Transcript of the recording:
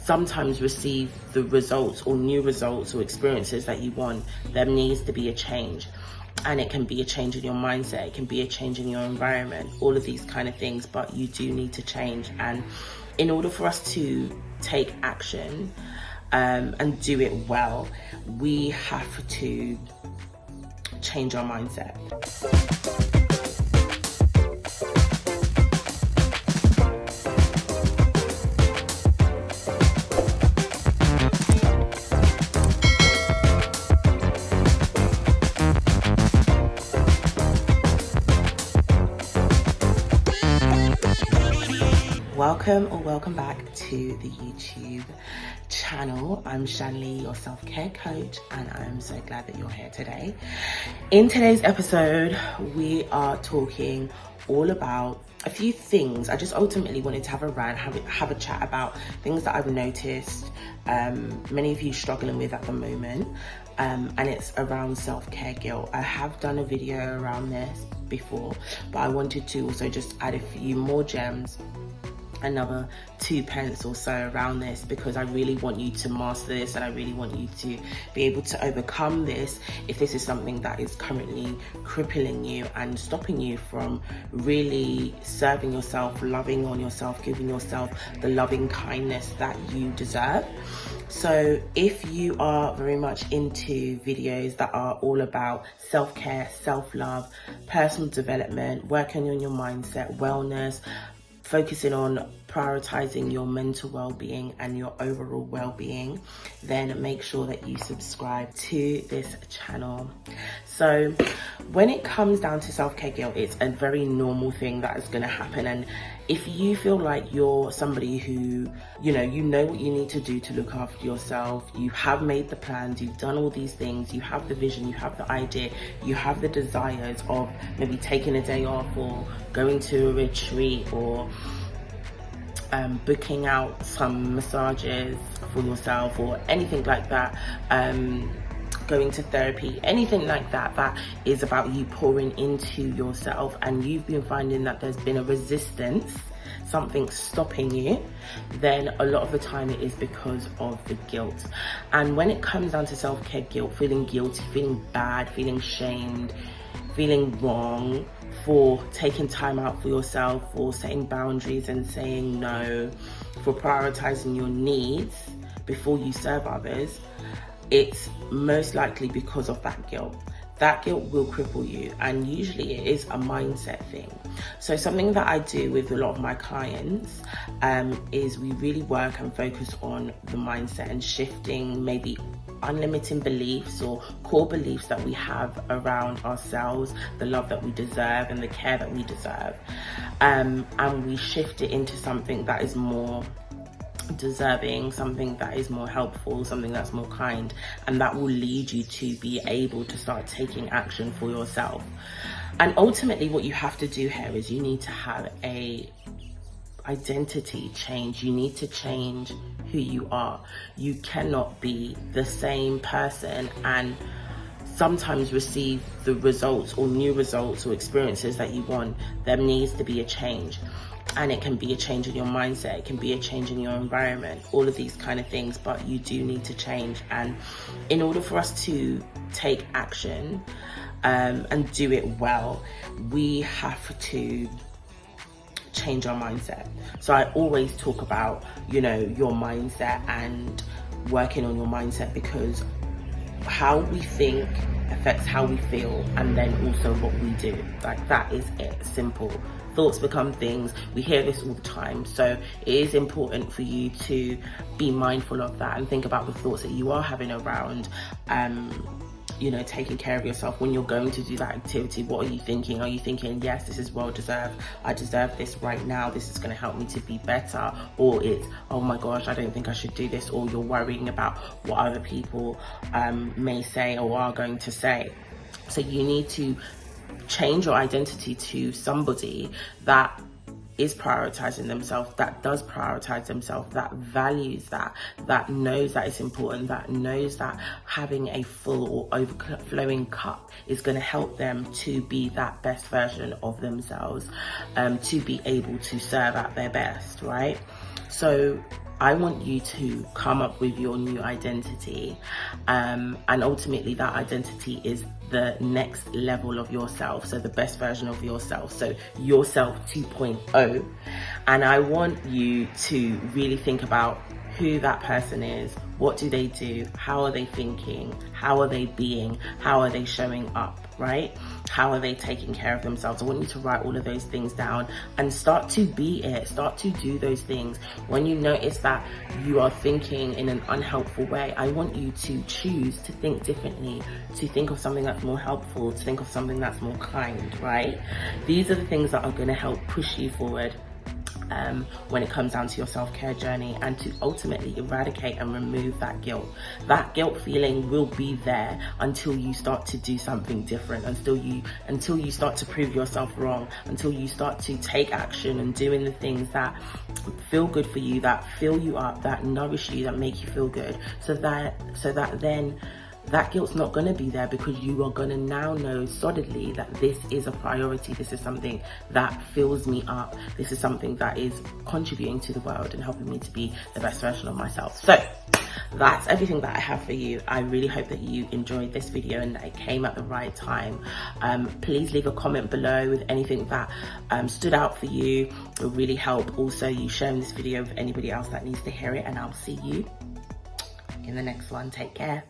sometimes receive the results or new results or experiences that you want, there needs to be a change. And it can be a change in your mindset, it can be a change in your environment, all of these kind of things, but you do need to change. And in order for us to take action and do it well, we have to change our mindset. Welcome back to the YouTube channel. I'm Shanley, your self-care coach, and I'm so glad that you're here today. In today's episode, we are talking all about a few things. I just ultimately wanted to have a rant, have a chat about things that I've noticed many of you struggling with at the moment, and it's around self-care guilt. I have done a video around this before, but I wanted to also just add a few more gems, another 2 pence or so around this, because I really want you to master this, and I really want you to be able to overcome this if this is something that is currently crippling you and stopping you from really serving yourself, loving on yourself, giving yourself the loving kindness that you deserve. So if you are very much into videos that are all about self-care, self-love, personal development, working on your mindset, wellness, focusing on prioritizing your mental well-being and your overall well-being, then make sure that you subscribe to this channel. So when it comes down to self-care guilt, it's a very normal thing that is going to happen. And if you feel like you're somebody who, you know what you need to do to look after yourself, you have made the plans, you've done all these things, you have the vision, you have the idea, you have the desires of maybe taking a day off or going to a retreat or booking out some massages for yourself or anything like that, going to therapy, anything like that, that is about you pouring into yourself, and you've been finding that there's been a resistance, something stopping you, then a lot of the time it is because of the guilt. And when it comes down to self-care guilt, feeling guilty, feeling bad, feeling shamed, feeling wrong for taking time out for yourself, for setting boundaries and saying no, for prioritizing your needs before you serve others, it's most likely because of that guilt. That guilt will cripple you, and usually it is a mindset thing. So something that I do with a lot of my clients is we really work and focus on the mindset and shifting maybe unlimited beliefs or core beliefs that we have around ourselves, the love that we deserve and the care that we deserve, and we shift it into something that is more deserving, something that is more helpful, something that's more kind, and that will lead you to be able to start taking action for yourself. And ultimately what you have to do here is you need to have a identity change. You need to change who you are. You cannot be the same person and sometimes receive the results or new results or experiences that you want. There needs to be a change. And it can be a change in your mindset, it can be a change in your environment, all of these kind of things, but you do need to change. And in order for us to take action and do it well, we have to change our mindset. So I always talk about, your mindset and working on your mindset, because how we think affects how we feel, and then also what we do. Like, that is it, simple. Thoughts become things. We hear this all the time. So it is important for you to be mindful of that and think about the thoughts that you are having around taking care of yourself. When you're going to do that activity, what are you thinking? Are you thinking, yes, this is well deserved, I deserve this right now, this is going to help me to be better? Or it's, oh my gosh, I don't think I should do this. Or you're worrying about what other people may say or are going to say. So you need to change your identity to somebody that is prioritizing themselves, that does prioritize themselves, that values that knows that it's important, that knows that having a full or overflowing cup is going to help them to be that best version of themselves, to be able to serve at their best, right? So I want you to come up with your new identity, and ultimately that identity is the next level of yourself, so the best version of yourself, so yourself 2.0. And I want you to really think about who that person is, what do they do, how are they thinking, how are they being, how are they showing up, right? How are they taking care of themselves? I want you to write all of those things down and start to be it, start to do those things. When you notice that you are thinking in an unhelpful way, I want you to choose to think differently, to think of something that's more helpful, to think of something that's more kind, right? These are the things that are going to help push you forward when it comes down to your self-care journey, and to ultimately eradicate and remove that guilt. That guilt feeling will be there until you start to do something different, until you start to prove yourself wrong, until you start to take action and doing the things that feel good for you, that fill you up, that nourish you, that make you feel good, so that then that guilt's not going to be there, because you are going to now know solidly that this is a priority. This is something that fills me up. This is something that is contributing to the world and helping me to be the best version of myself. So that's everything that I have for you. I really hope that you enjoyed this video and that it came at the right time. Please leave a comment below with anything that stood out for you. It will really help. Also, you sharing this video with anybody else that needs to hear it, and I'll see you in the next one. Take care.